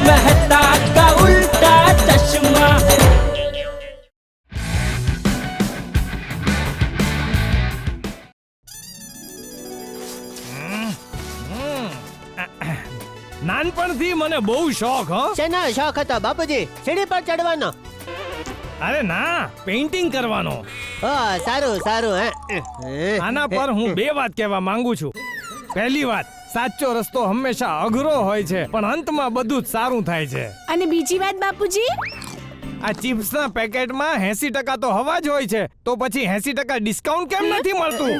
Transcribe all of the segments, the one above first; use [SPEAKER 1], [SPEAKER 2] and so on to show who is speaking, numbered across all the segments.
[SPEAKER 1] मेहता का उल्टा चश्मा।
[SPEAKER 2] નાનપણથી મને બહુ શોખ હો.
[SPEAKER 3] શેનો શોખ હતો બાપુજી? સીડી પર ચડવાનો?
[SPEAKER 2] અરે ના, પેઇન્ટિંગ કરવાનો.
[SPEAKER 3] સારું સારું.
[SPEAKER 2] આના પર હું બે વાત કહેવા માંગુ છું. પહેલી વાત, સાચો રસ્તો હંમેશા અઘરો હોય છે, પણ અંતમાં બધું જ સારું થાય છે.
[SPEAKER 4] અને બીજી વાત બાપુજી?
[SPEAKER 2] આ ચિપ્સના પેકેટમાં 80% તો હવા જ હોય છે, તો પછી 80% ડિસ્કાઉન્ટ કેમ નથી મળતું?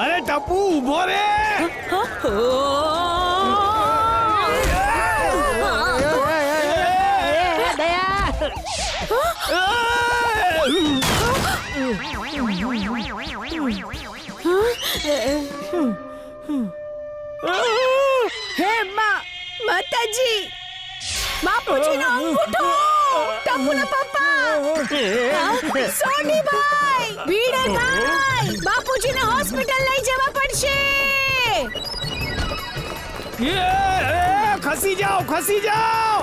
[SPEAKER 2] અરે ટપુ, ઊભો રે.
[SPEAKER 4] હે માતાજી, બાપુજીનો અંગૂઠો! ટપુના પપ્પા! સોનીભાઈ, ભીડેભાઈ, બાપુજીને હોસ્પિટલ લઈ જવા પડશે.
[SPEAKER 2] ખસી જાઓ, ખસી જાઓ.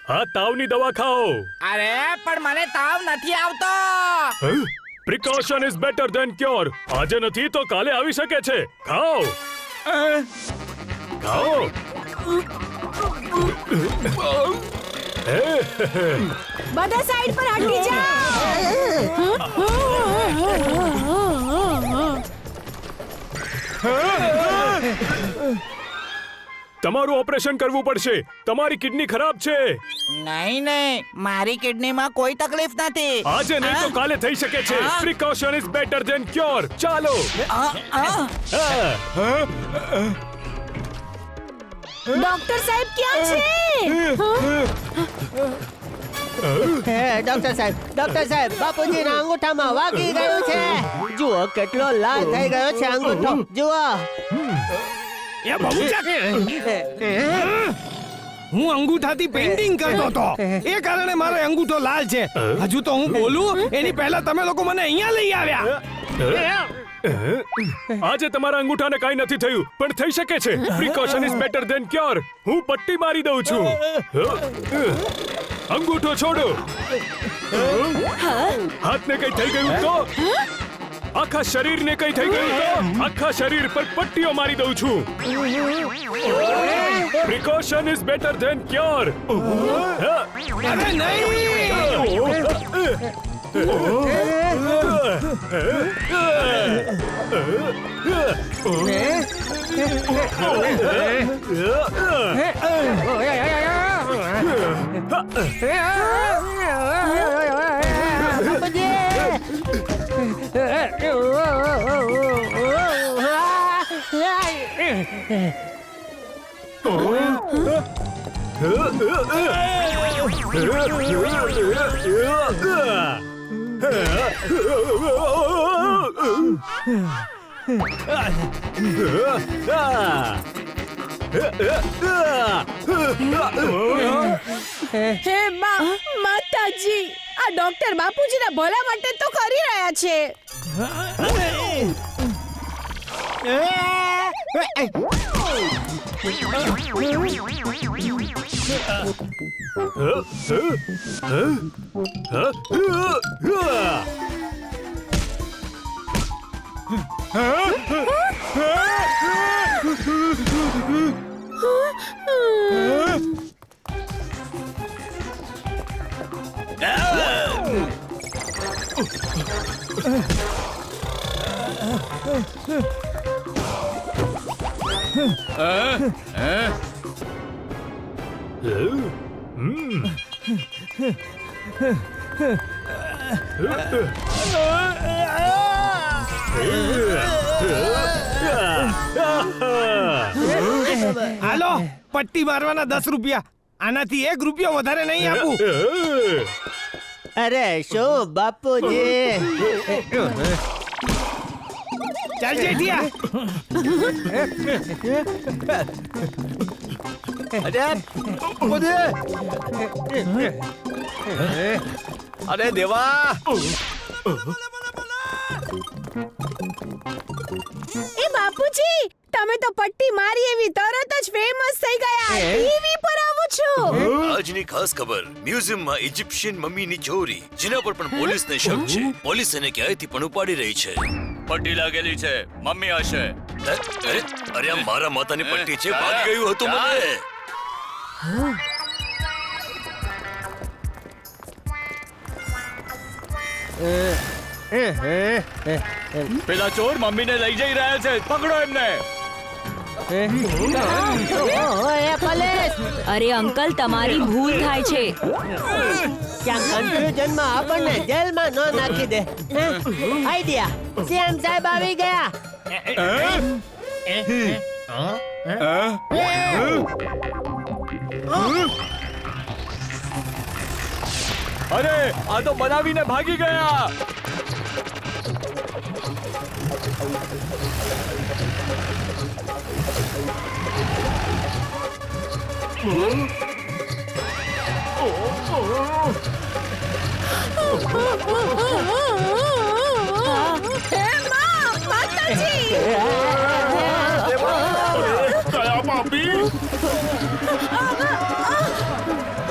[SPEAKER 5] હા, તાવની દવા ખાઓ.
[SPEAKER 6] અરે પણ મને તાવ નથી આવતો.
[SPEAKER 5] Precaution is better than cure. આજે નથી તો કાલે આવી શકે છે. ખાઓ. ખાઓ.
[SPEAKER 4] બધા સાઈડ પર હટી જાઓ.
[SPEAKER 5] તમારું ઓપરેશન કરવું પડશે. તમારી કિડની ખરાબ છે.
[SPEAKER 6] નહીં, મારી કિડનીમાં કોઈ તકલીફ નથી.
[SPEAKER 5] આજે નહીં તો કાલે થઈ શકે છે. Precaution is better than cure. ચાલો.
[SPEAKER 4] ડોક્ટર સાહેબ ક્યાં છે?
[SPEAKER 3] ડોક્ટર સાહેબ, બાપુજીના અંગૂઠામાં વાગી ગયું છે. જુઓ કેટલો લાલ થઈ ગયો છે અંગૂઠો. જુઓ.
[SPEAKER 2] હું અંગૂઠાથી પેઇન્ટિંગ કરતો હતો, એ કારણે મારો અંગૂઠો લાલ છે. હજુ તો હું બોલું એની પહેલા તમે લોકો મને અહીંયા લઈ આવ્યા.
[SPEAKER 5] આજે તમારા અંગૂઠાને કાઈ નથી થયું, પણ થઈ શકે છે. Precaution is better than cure. હું પટ્ટી મારી દઉં છું. અંગૂઠો છોડો. હાથને કઈ થઈ ગયું તો? આખા શરીરને કઈ થઈ ગયું તો? આખા શરીર પર પટ્ટીઓ મારી દઉં છું. Precaution is better than cure.
[SPEAKER 2] અરે નહીં.
[SPEAKER 4] હે માતાજી, આ ડોક્ટર બાપુજીના ભલા માટે તો કરી રહ્યા છે. હાલો, પટ્ટી મારવાના 10 રૂપિયા. આનાથી 1 રૂપિયો વધારે નહીં આપું.
[SPEAKER 3] અરે શું બાપુજી.
[SPEAKER 2] ચાલ જેઠિયા.
[SPEAKER 3] અરે
[SPEAKER 7] અરે દેવા,
[SPEAKER 8] એ બાપુજી, તમે તો પટ્ટી મારી એવી તરત જ ફેમસ થઈ ગયા. ટીવી પર આવો છો.
[SPEAKER 9] આજની ખાસ ખબર, મ્યુઝિયમમાં ઇજિપ્શિયન મમ્મીની ચોરી, જેના પર પણ પોલીસને શક છે. પોલીસ એને ક્યાંયથી પણ ઉપાડી રહી છે.
[SPEAKER 5] પટ્ટી લાગેલી છે, મમ્મી હશે.
[SPEAKER 9] અરે આ મારા માતાની પટ્ટી છે, ભાગી ગયું હતું મને.
[SPEAKER 5] પેલા ચોર મમ્મીને લઈ જઈ રહ્યા છે, પકડો એમને.
[SPEAKER 3] ઓય પોલીસ,
[SPEAKER 8] અરે અંકલ, તમારી ભૂલ થાય છે.
[SPEAKER 3] ક્યાં કન્ફ્યુઝનમાં આપણને જેલમાં ન નાખી દે. આઈડિયા, સીએમ સાહેબ આવી ગયા.
[SPEAKER 5] અરે આ તો બનાવીને ભાગી ગયા.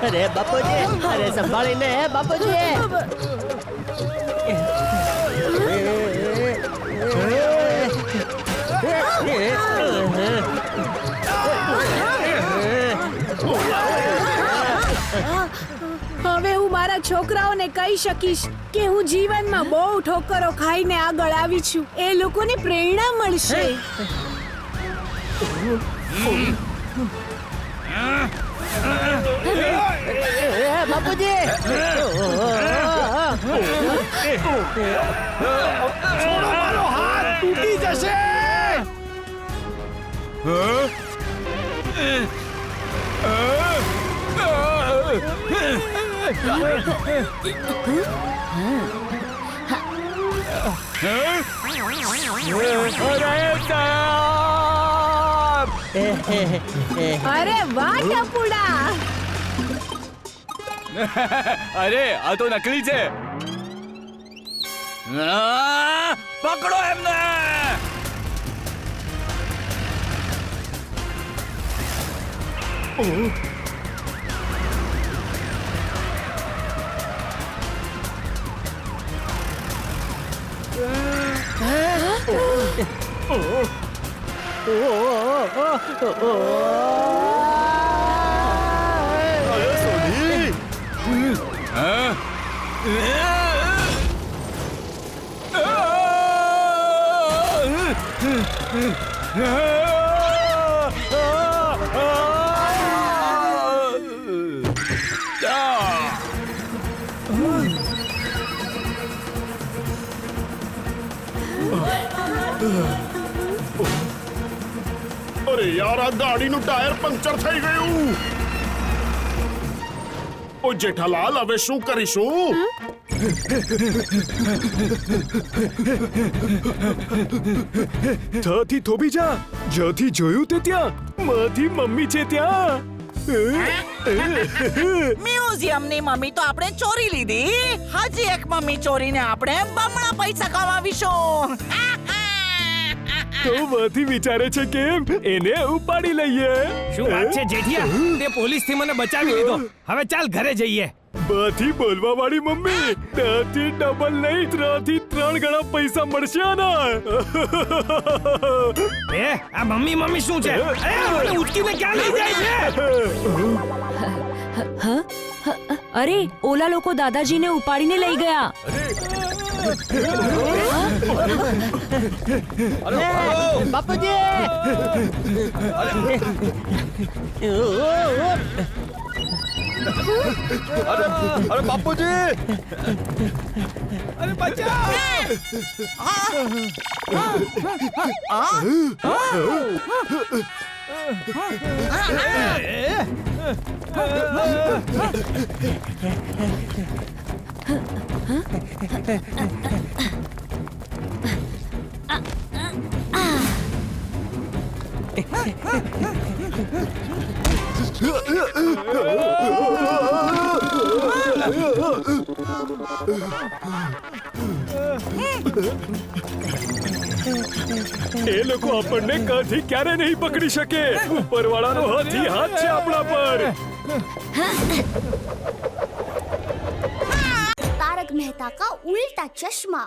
[SPEAKER 3] અરે બાપુજી, અરે સંભાળીને બાપુજી.
[SPEAKER 8] હવે હું મારા છોકરાઓને કહી શકીશ કે હું જીવનમાં બહુ ઠોકરો ખાઈને આગળ આવી છું. એ લોકોને પ્રેરણા મળશે.
[SPEAKER 3] બાપુજી,
[SPEAKER 2] છોડો મારો હાથ, તૂટી જશે.
[SPEAKER 8] અરે વાહ ટપુડા.
[SPEAKER 5] અરે આ તો નકલી છે. પકડો એમને.
[SPEAKER 7] અરે યાર, આ ગાડીનું ટાયર પંક્ચર થઈ ગયું. ઓ જેઠાલાલ, હવે શું કરીશું?
[SPEAKER 5] થથી થોભી જા, જ્યાંથી જોયું તે ત્યાં માથી મમ્મી છે ત્યાં.
[SPEAKER 6] મ્યુઝિયમની મમ્મી તો આપણે ચોરી લીધી. હજી એક મમ્મી ચોરીને આપણે બમણા પૈસા કમાવીશું.
[SPEAKER 5] તો માથી વિચારે છે કેમ એને ઉપાડી લઈએ.
[SPEAKER 2] શું વાત છે જેઠિયા, તે પોલીસથી મને બચાવી લીધો. હવે ચાલ ઘરે જઈએ.
[SPEAKER 5] બાથી બોલવા વાળી મમ્મી, ત્યાંથી ડબલ નહીં 3 થી 3 ગણા પૈસા મળશે આના.
[SPEAKER 2] એ આ મમ્મી મમ્મી શું છે? અરે મને ઉચકીને ક્યાં લઈ જાય છે?
[SPEAKER 8] અરે ઓલા લોકો દાદાજીને ઉપાડીને લઈ ગયા.
[SPEAKER 3] બાપુજી,
[SPEAKER 7] અરે બાપુજી,
[SPEAKER 2] અરે બચાવ.
[SPEAKER 5] એ લોકો આપણને કાંથી ક્યારે નહીં પકડી શકે. ઉપરવાળાનો હાથી હાથ છે આપણા પર.
[SPEAKER 10] तारक मेहता का उल्टा चश्मा.